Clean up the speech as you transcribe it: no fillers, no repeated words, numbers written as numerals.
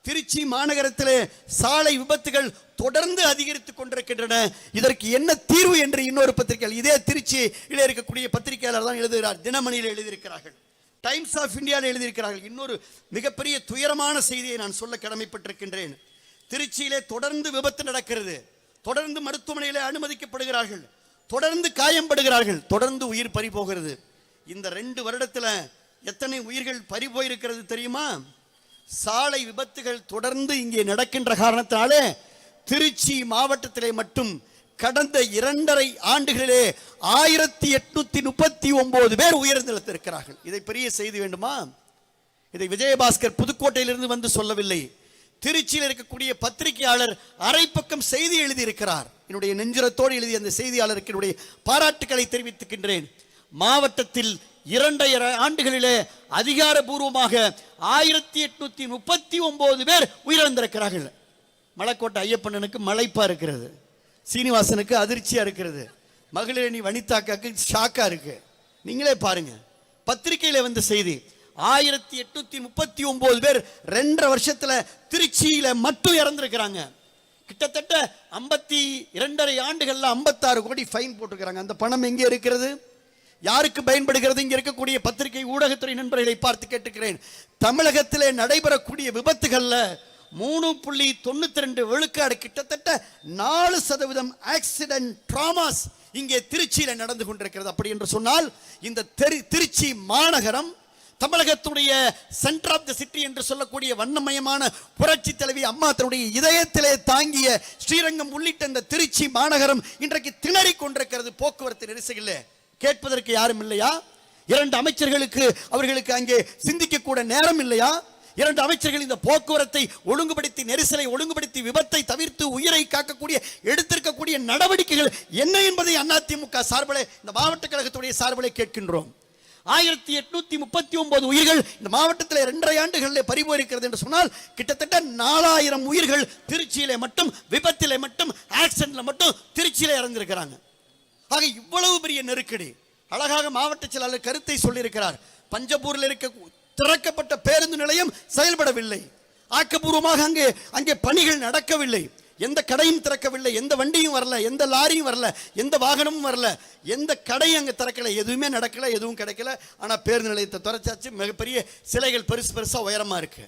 திருச்சி மாநகரத்திலே சாலை விபத்துகள் தொடர்ந்து அதிகரித்துக் கொண்டிருக்கின்றன. இதற்கு என்ன தீர்வு என்று இன்னொரு பத்திரிகையாளர், இதே திருச்சியில் இருக்கக்கூடிய பத்திரிகையாளர் தான் எழுதுகிறார். தினமணியில் எழுதியிருக்கிறார்கள், டைம்ஸ் ஆஃப் இந்தியாவில் எழுதியிருக்கிறார்கள். இன்னொரு மிகப்பெரிய துயரமான செய்தியை நான் சொல்ல கடமைப்பட்டிருக்கின்றேன். திருச்சியிலே தொடர்ந்து விபத்து நடக்கிறது, தொடர்ந்து மருத்துவமனையிலே அனுமதிக்கப்படுகிறார்கள், தொடர்ந்து காயம்படுகிறார்கள், தொடர்ந்து உயிர் பறி போகிறது. இந்த 2 வருடத்தில் எத்தனை உயிர்கள் பறி போயிருக்கிறது தெரியுமா? சாலை விபத்துகள் தொடர்ந்து இங்கே நடக்கின்ற காரணத்தினாலே திருச்சி மாவட்டத்திலே மட்டும் கடந்த 2.5 ஆண்டுகளிலே 1839 பேர் உயிரிழந்திருக்கிறார்கள். இதை பெரிய செய்தி வேண்டுமா? இதை விஜயபாஸ்கர் புதுக்கோட்டையிலிருந்து வந்து சொல்லவில்லை. திருச்சியில் இருக்கக்கூடிய பத்திரிகையாளர் அரை பக்கம் செய்தி எழுதியிருக்கிறார். என்னுடைய நெஞ்சுரத்தோடு எழுதிய அந்த செய்தியாளருக்கு என்னுடைய பாராட்டுக்களை தெரிவித்துக்கின்றேன். மாவட்டத்தில் 2.5 ஆண்டுகளிலே அதிகாரபூர்வமாக 1839 பேர் உயிரிழந்திருக்கிறார்கள். மலைக்கோட்டை ஐயப்பனுக்கு மலைப்பா இருக்கிறது, சீனிவாசனுக்கு அதிர்ச்சியா இருக்கிறது, மகளிரணி வனிதாக்காக்கு ஷாக்கா இருக்கு. நீங்களே பாருங்க, பத்திரிகையில வந்த செய்தி. 1839 பேர் 2.5 வருஷத்துல திருச்சியில மட்டும் இறந்திருக்கிறாங்க. கிட்டத்தட்ட 52.5 ஆண்டுகள்ல 56 கோடி ஃபைன் போட்டுக்கிறாங்க. அந்த பணம் எங்கே இருக்கிறது? யாருக்கு பயன்படுகிறது? இங்க இருக்கக்கூடிய பத்திரிகை ஊடகத்துறை நண்பர்களை பார்த்து கேட்டுக்கிறேன். தமிழகத்திலே நடைபெறக்கூடிய விபத்துகள்ல 3.92 விழுக்காடு, கிட்டத்தட்ட 4% ஆக்சிடென்ட் டிராமாஸ் இங்கே திருச்சியில நடந்து கொண்டிருக்கிறது. அப்படி என்று சொன்னால் இந்த திருச்சி மாநகரம் தமிழகத்துடைய சென்டர் ஆஃப் தி சிட்டி என்று சொல்லக்கூடிய வண்ணமயமான புரட்சி தலைவி அம்மா தன்னுடைய இதயத்திலே தாங்கிய ஸ்ரீரங்கம் உள்ளிட்ட இந்த திருச்சி மாநகரம் இன்றைக்கு திணறிக் கொண்டிருக்கிறது. போக்குவரத்து நெரிசலில் கேட்பதற்கு யாரும் இல்லையா? 2 அமைச்சர்களுக்கு அவர்களுக்கு அங்கே சிந்திக்க கூட நேரம் இல்லையா? 2 அமைச்சர்கள் இந்த போக்குவரத்தை ஒழுங்குபடுத்தி, நெரிசலை ஒழுங்குபடுத்தி, விபத்தை தவிர்த்து உயிரை காக்கக்கூடிய எடுத்திருக்கக்கூடிய நடவடிக்கைகள் என்ன என்பதை அதிமுக சார்பிலே, இந்த மாவட்ட கழகத்துடைய சார்பிலே கேட்கின்றோம். 1839 உயிர்கள் இந்த மாவட்டத்தில் 2.5 ஆண்டுகளில் பறிபோயிருக்கிறது என்று சொன்னால் கிட்டத்தட்ட 4000 உயிர்கள் திருச்சியிலே மட்டும், விபத்திலே மட்டும், ஆக்சிடென்ட்ல மட்டும் திருச்சியிலே இறந்திருக்கிறாங்க. ஆக இவ்வளவு பெரிய நெருக்கடி. அழகாக மாவட்ட செயலாளர் கருத்தை சொல்லியிருக்கிறார். பஞ்சப்பூரில் இருக்க திறக்கப்பட்ட பேருந்து நிலையம் செயல்படவில்லை, ஆக்கப்பூர்வமாக அங்கே பணிகள் நடக்கவில்லை, எந்த கடையும் திறக்கவில்லை, எந்த வண்டியும் வரல, எந்த லாரியும் வரல, எந்த வாகனமும் வரல, எந்த கடையும் அங்கே திறக்கல, எதுவுமே நடக்கல, எதுவும் கிடைக்கல. ஆனால் பேருந்து நிலையத்தை திறச்சாச்சு. மிகப்பெரிய சிலைகள் பெருசா உயரமா இருக்கு.